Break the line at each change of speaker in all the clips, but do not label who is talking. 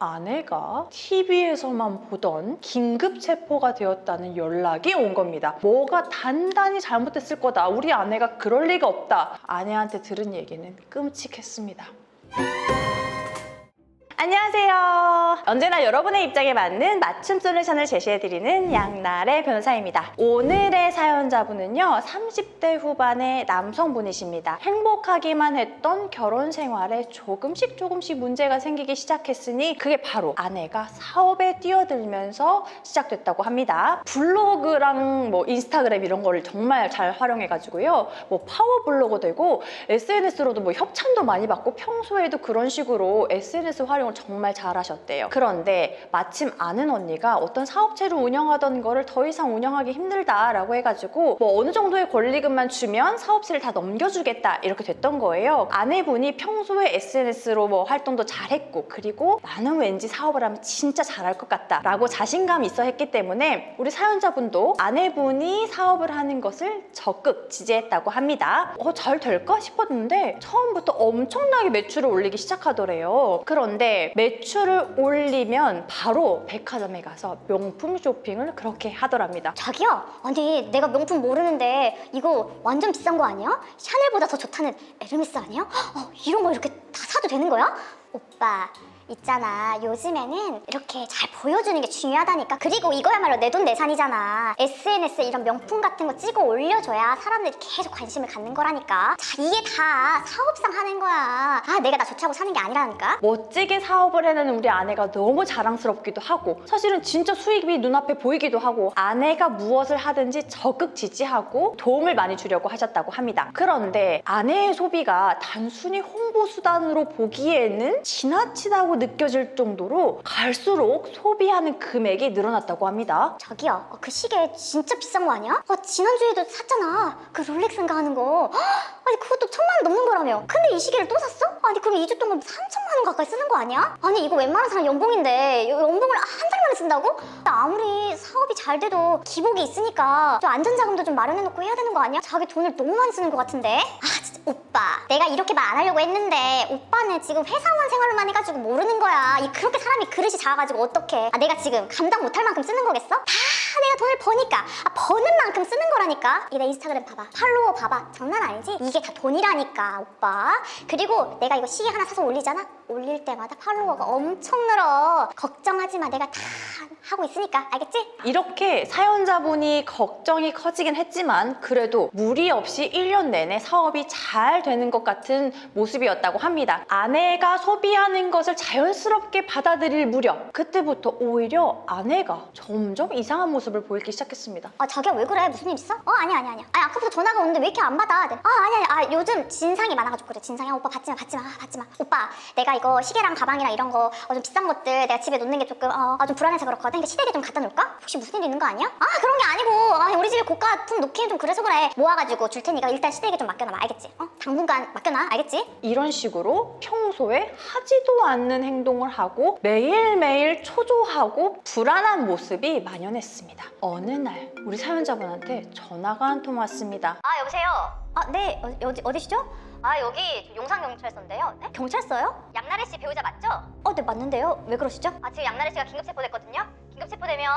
아내가 TV에서만 보던 긴급 체포가 되었다는 연락이 온 겁니다. 뭐가 단단히 잘못됐을 거다. 우리 아내가 그럴 리가 없다. 아내한테 들은 얘기는 끔찍했습니다. 안녕하세요. 언제나 여러분의 입장에 맞는 맞춤 솔루션을 제시해드리는 양날의 변호사입니다. 오늘의 사연자분은요, 30대 후반의 남성분이십니다. 행복하기만 했던 결혼 생활에 조금씩 문제가 생기기 시작했으니 그게 바로 아내가 사업에 뛰어들면서 시작됐다고 합니다. 블로그랑 인스타그램 이런 거를 정말 잘 활용해가지고요, 파워 블로거 되고 SNS로도 협찬도 많이 받고 평소에도 그런 식으로 SNS 활용을 정말 잘하셨대요. 그런데 마침 아는 언니가 어떤 사업체를 운영하던 거를 더 이상 운영하기 힘들다라고 해가지고 어느 정도의 권리금만 주면 사업체를 다 넘겨주겠다 이렇게 됐던 거예요. 아내분이 평소에 SNS로 활동도 잘했고, 그리고 나는 왠지 사업을 하면 진짜 잘할 것 같다 라고 자신감이 있어 했기 때문에 우리 사연자분도 아내분이 사업을 하는 것을 적극 지지했다고 합니다. 잘 될까 싶었는데 처음부터 엄청나게 매출을 올리기 시작하더래요. 그런데 매출을 올리면 바로 백화점에 가서 명품 쇼핑을 그렇게 하더랍니다.
자기야, 아니 내가 명품 모르는데 이거 완전 비싼 거 아니야? 샤넬보다 더 좋다는 에르메스 아니야? 이런 거 이렇게 다 사도 되는 거야? 오빠 있잖아, 요즘에는 이렇게 잘 보여주는 게 중요하다니까. 그리고 이거야말로 내돈내산이잖아. SNS에 이런 명품 같은 거 찍어 올려줘야 사람들이 계속 관심을 갖는 거라니까. 자, 이게 다 사업상 하는 거야. 내가 나 좋다고 사는 게 아니라니까.
멋지게 사업을 해내는 우리 아내가 너무 자랑스럽기도 하고, 사실은 진짜 수익이 눈앞에 보이기도 하고, 아내가 무엇을 하든지 적극 지지하고 도움을 많이 주려고 하셨다고 합니다. 그런데 아내의 소비가 단순히 홍보 수단으로 보기에는 지나치다고 느껴질 정도로 갈수록 소비하는 금액이 늘어났다고 합니다.
자기야, 그 시계 진짜 비싼 거 아니야? 지난주에도 샀잖아. 그 롤렉스인가 하는 거. 아니 그것도 1,000만 원 넘는 거라며. 근데 이 시계를 또 샀어? 아니 그럼 2주 동안 3,000만 원 가까이 쓰는 거 아니야? 아니 이거 웬만한 사람 연봉인데 연봉을 한 달 만에 쓴다고? 아무리 사업이 잘 돼도 기복이 있으니까 좀 안전자금도 좀 마련해놓고 해야 되는 거 아니야? 자기 돈을 너무 많이 쓰는 것 같은데? 진짜 오빠, 내가 이렇게 말 안 하려고 했는데 오빠는 지금 회사원 생활만 해가지고 모르는 거야. 그렇게 사람이 그릇이 작아가지고 어떡해. 내가 지금 감당 못할 만큼 쓰는 거겠어? 다 내가 돈을 버니까 버는 만큼 쓰는 거라니까. 내 인스타그램 봐봐, 팔로워 봐봐. 장난 아니지? 이게 다 돈이라니까 오빠. 그리고 내가 이거 시계 하나 사서 올리잖아? 올릴 때마다 팔로워가 엄청 늘어. 걱정하지 마, 내가 다 하고 있으니까. 알겠지?
이렇게 사연자분이 걱정이 커지긴 했지만 그래도 무리 없이 1년 내내 사업이 잘 되는 것 같은 모습이었다고 합니다. 아내가 소비하는 것을 자연스럽게 받아들일 무렵, 그때부터 오히려 아내가 점점 이상한 모습을 보이기 시작했습니다.
자기야 왜 그래? 무슨 일 있어? 아니야. 아까부터 전화가 오는데 왜 이렇게 안 받아? 아니야. 요즘 진상이 많아가지고 그래. 진상이야. 오빠 받지 마. 오빠, 내가 이거 시계랑 가방이랑 이런 거 좀 비싼 것들 내가 집에 놓는 게 조금 좀 불안해서 그렇거든. 그러니까 시댁에 좀 갖다 놓을까? 혹시 무슨 일 있는 거 아니야? 그런 게 아니고 우리 집에 고가품 놓기엔 좀 그래서 그래. 모아가지고 줄 테니까 일단 시댁에 좀 맡겨놔봐. 알겠지? 당분간 맡겨놔. 알겠지?
이런 식으로 평소에 하지도 않는 행동을 하고 매일매일 초조하고 불안한 모습이 만연했습니다. 어느 날 우리 사연자분한테 전화가 한 통 왔습니다.
여보세요? 네. 어디시죠? 여기 용산경찰서인데요. 네? 경찰서요? 양나래 씨 배우자 맞죠? 네 맞는데요. 왜 그러시죠? 지금 양나래 씨가 긴급 체포됐거든요. 긴급 체포되면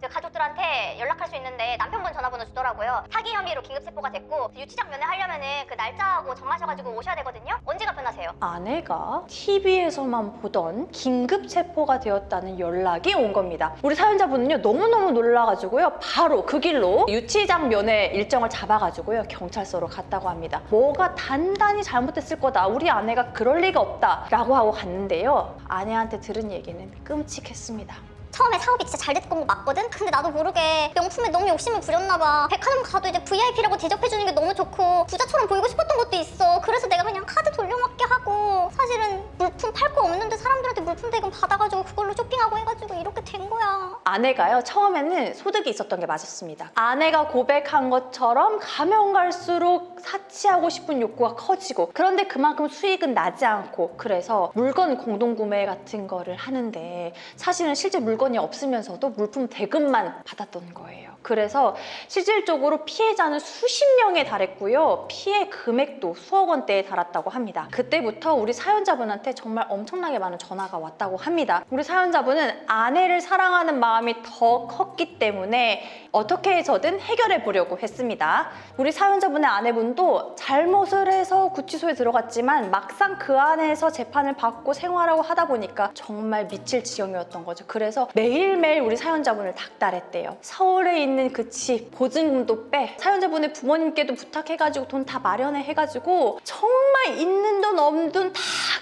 가족들한테 연락할 수 있는데 남편분 전화번호 주더라고요. 사기 혐의로 긴급 체포가 됐고 유치장 면회하려면은 그 날짜하고 정하셔가지고 오셔야 되거든요. 언제가 편하세요?
아내가 TV에서만 보던 긴급 체포가 되었다는 연락이 온 겁니다. 우리 사연자분은요, 너무너무 놀라가지고요, 바로 그 길로 유치장 면회 일정을 잡아가지고요, 경찰서로 갔다고 합니다. 뭐가 단단히 잘못됐을 거다. 우리 아내가 그럴 리가 없다 라고 하고 갔는데요, 아내한테 들은 얘기는 끔찍했습니다.
처음에 사업이 진짜 잘 됐던 거 맞거든? 근데 나도 모르게 명품에 너무 욕심을 부렸나 봐. 백화점 가도 이제 VIP라고 대접해주는 게 너무 좋고 부자처럼 보이고 싶었던 것도 있어. 그래서 내가 그냥 카드 돌려막게 하고, 사실은 물품 팔 거 없는데 사람들한테 물품 대금 받아가지고 그걸로 쇼핑하고 해가지고 이렇게 된 거야.
아내가요, 처음에는 소득이 있었던 게 맞았습니다. 아내가 고백한 것처럼 가면 갈수록 사치하고 싶은 욕구가 커지고, 그런데 그만큼 수익은 나지 않고, 그래서 물건 공동구매 같은 거를 하는데 사실은 실제 물건 물건이 없으면서도 물품 대금만 받았던 거예요. 그래서 실질적으로 피해자는 수십 명에 달했고요. 피해 금액도 수억 원대에 달았다고 합니다. 그때부터 우리 사연자분한테 정말 엄청나게 많은 전화가 왔다고 합니다. 우리 사연자분은 아내를 사랑하는 마음이 더 컸기 때문에 어떻게 해서든 해결해 보려고 했습니다. 우리 사연자분의 아내분도 잘못을 해서 구치소에 들어갔지만 막상 그 안에서 재판을 받고 생활하고 하다 보니까 정말 미칠 지경이었던 거죠. 그래서 매일매일 우리 사연자분을 닥달했대요. 서울에 있는 그 집 보증금도 빼, 사연자분의 부모님께도 부탁해가지고 돈 다 마련해 해가지고 정말 있는 돈 없는 돈 다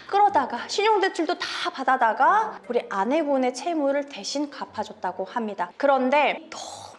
끌어다가 신용대출도 다 받아다가 우리 아내분의 채무를 대신 갚아줬다고 합니다. 그런데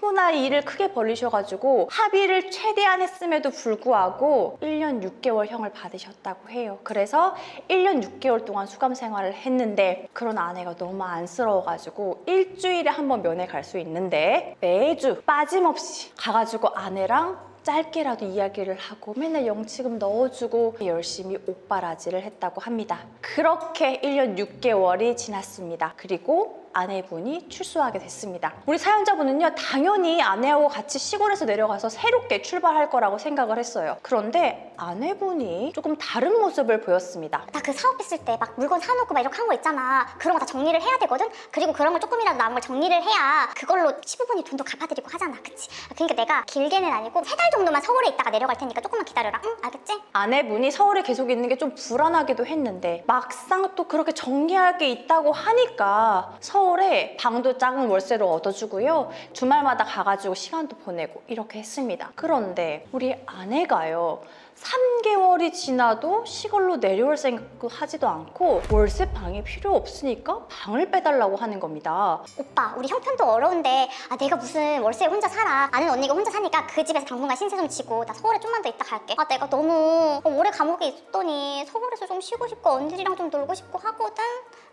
너무나 일을 크게 벌리셔가지고 합의를 최대한 했음에도 불구하고 1년 6개월형을 받으셨다고 해요. 그래서 1년 6개월 동안 수감 생활을 했는데 그런 아내가 너무 안쓰러워가지고 일주일에 한 번 면회 갈 수 있는데 매주 빠짐없이 가가지고 아내랑 짧게라도 이야기를 하고 맨날 영치금 넣어주고 열심히 옥바라지를 했다고 합니다. 그렇게 1년 6개월이 지났습니다. 그리고 아내분이 출소하게 됐습니다. 우리 사연자분은요, 당연히 아내하고 같이 시골에서 내려가서 새롭게 출발할 거라고 생각을 했어요. 그런데 아내분이 조금 다른 모습을 보였습니다.
나 그 사업했을 때 막 물건 사놓고 막 이렇게 한 거 있잖아. 그런 거 다 정리를 해야 되거든? 그리고 그런 걸 조금이라도 남은 걸 정리를 해야 그걸로 시부모님 돈도 갚아드리고 하잖아. 그치? 그러니까 내가 길게는 아니고 3달 정도만 서울에 있다가 내려갈 테니까 조금만 기다려라. 응? 알겠지?
아내분이 서울에 계속 있는 게 좀 불안하기도 했는데 막상 또 그렇게 정리할 게 있다고 하니까 서울에 방도 작은 월세로 얻어주고요. 주말마다 가가지고 시간도 보내고 이렇게 했습니다. 그런데 우리 아내가요. 3개월이 지나도 시골로 내려올 생각도 하지도 않고 월세 방이 필요 없으니까 방을 빼달라고 하는 겁니다.
오빠, 우리 형편도 어려운데 내가 무슨 월세에 혼자 살아. 아는 언니가 혼자 사니까 그 집에서 당분간 신세 좀 지고 나 서울에 좀만 더 있다 갈게. 내가 너무 오래 감옥에 있었더니 서울에서 좀 쉬고 싶고 언니들이랑 좀 놀고 싶고 하거든.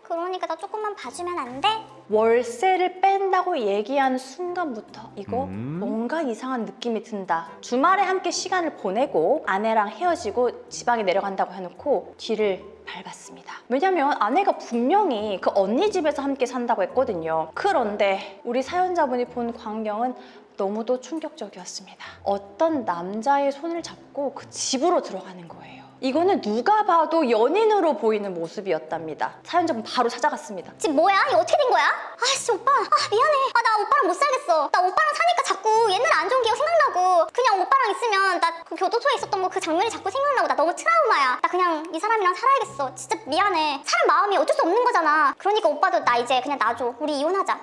그러니까 나 조금만 봐주면 안 돼?
월세를 뺀다고 얘기하는 순간부터 이거 뭔가 이상한 느낌이 든다. 주말에 함께 시간을 보내고 아내랑 헤어지고 지방에 내려간다고 해놓고 뒤를 밟았습니다. 왜냐면 아내가 분명히 그 언니 집에서 함께 산다고 했거든요. 그런데 우리 사연자분이 본 광경은 너무도 충격적이었습니다. 어떤 남자의 손을 잡고 그 집으로 들어가는 거예요. 이거는 누가 봐도 연인으로 보이는 모습이었답니다. 사연자분 바로 찾아갔습니다.
지금 뭐야? 이거 어떻게 된 거야? 아씨 오빠, 미안해. 나 오빠랑 못 살겠어. 나 오빠랑 사니까 자꾸 옛날 안 좋은 기억 생각나고 그냥 오빠랑 있으면 나 그 교도소에 있었던 거 그 장면이 자꾸 생각나고 나 너무 트라우마야. 나 그냥 이 사람이랑 살아야겠어. 진짜 미안해. 사람 마음이 어쩔 수 없는 거잖아. 그러니까 오빠도 나 이제 그냥 놔줘. 우리 이혼하자.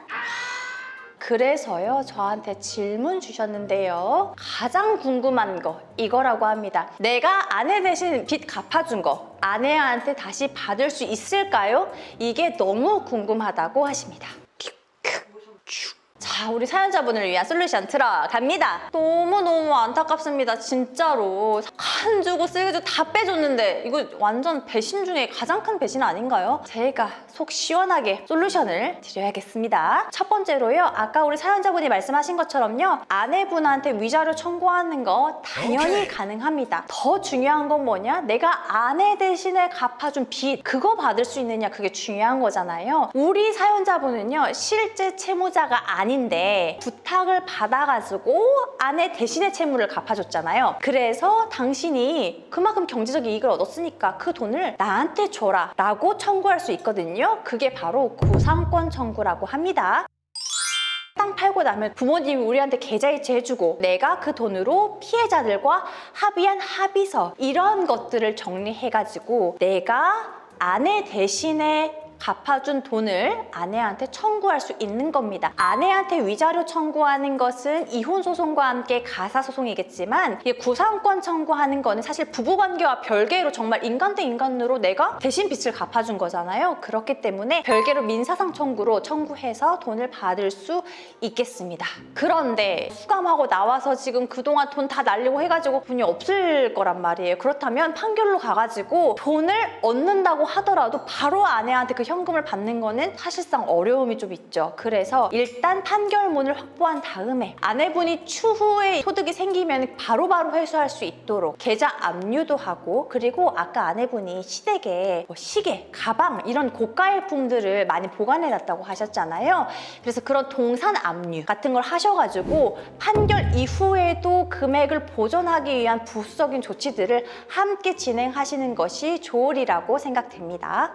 그래서요, 저한테 질문 주셨는데요. 가장 궁금한 거 이거라고 합니다. 내가 아내 대신 빚 갚아준 거 아내한테 다시 받을 수 있을까요? 이게 너무 궁금하다고 하십니다. 자, 우리 사연자분을 위한 솔루션 들어갑니다. 너무너무 안타깝습니다. 진짜로 간 주고 쓰게 주고 다 빼줬는데 이거 완전 배신 중에 가장 큰 배신 아닌가요? 제가 속 시원하게 솔루션을 드려야겠습니다. 첫 번째로요, 아까 우리 사연자분이 말씀하신 것처럼요, 아내분한테 위자료 청구하는 거 당연히 가능합니다. 더 중요한 건 뭐냐? 내가 아내 대신에 갚아준 빚, 그거 받을 수 있느냐, 그게 중요한 거잖아요. 우리 사연자분은요, 실제 채무자가 아닌데 부탁을 받아가지고 아내 대신에 채무를 갚아줬잖아요. 그래서 당신이 그만큼 경제적 이익을 얻었으니까 그 돈을 나한테 줘라 라고 청구할 수 있거든요. 그게 바로 구상권 청구라고 합니다. 땅 팔고 나면 부모님이 우리한테 계좌이체 해주고 내가 그 돈으로 피해자들과 합의한 합의서 이런 것들을 정리해가지고 내가 아내 대신에 갚아준 돈을 아내한테 청구할 수 있는 겁니다. 아내한테 위자료 청구하는 것은 이혼소송과 함께 가사소송이겠지만 이 구상권 청구하는 거는 사실 부부관계와 별개로 정말 인간 대 인간으로 내가 대신 빚을 갚아준 거잖아요. 그렇기 때문에 별개로 민사상 청구로 청구해서 돈을 받을 수 있겠습니다. 그런데 수감하고 나와서 지금 그동안 돈 다 날리고 해가지고 돈이 없을 거란 말이에요. 그렇다면 판결로 가가지고 돈을 얻는다고 하더라도 바로 아내한테 그 현금을 받는 거는 사실상 어려움이 좀 있죠. 그래서 일단 판결문을 확보한 다음에 아내분이 추후에 소득이 생기면 바로바로 회수할 수 있도록 계좌 압류도 하고, 그리고 아까 아내분이 시댁에 뭐 시계, 가방 이런 고가일품들을 많이 보관해놨다고 하셨잖아요. 그래서 그런 동산 압류 같은 걸 하셔가지고 판결 이후에도 금액을 보존하기 위한 부수적인 조치들을 함께 진행하시는 것이 좋으리라고 생각됩니다.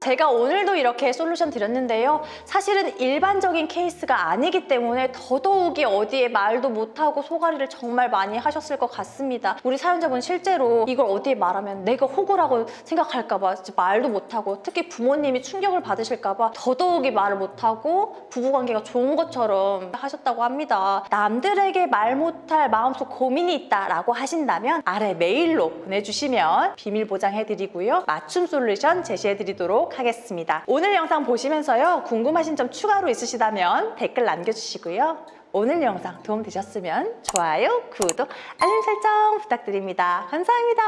제가 오늘도 이렇게 솔루션 드렸는데요. 사실은 일반적인 케이스가 아니기 때문에 더더욱이 어디에 말도 못하고 소가리를 정말 많이 하셨을 것 같습니다. 우리 사연자분 실제로 이걸 어디에 말하면 내가 호구라고 생각할까봐 말도 못하고, 특히 부모님이 충격을 받으실까봐 더더욱이 말을 못하고 부부관계가 좋은 것처럼 하셨다고 합니다. 남들에게 말 못할 마음속 고민이 있다라고 하신다면 아래 메일로 보내주시면 비밀 보장해드리고요. 맞춤 솔루션 제시해드리도록 하겠습니다. 오늘 영상 보시면서요, 궁금하신 점 추가로 있으시다면 댓글 남겨주시고요. 오늘 영상 도움되셨으면 좋아요, 구독, 알림 설정 부탁드립니다. 감사합니다.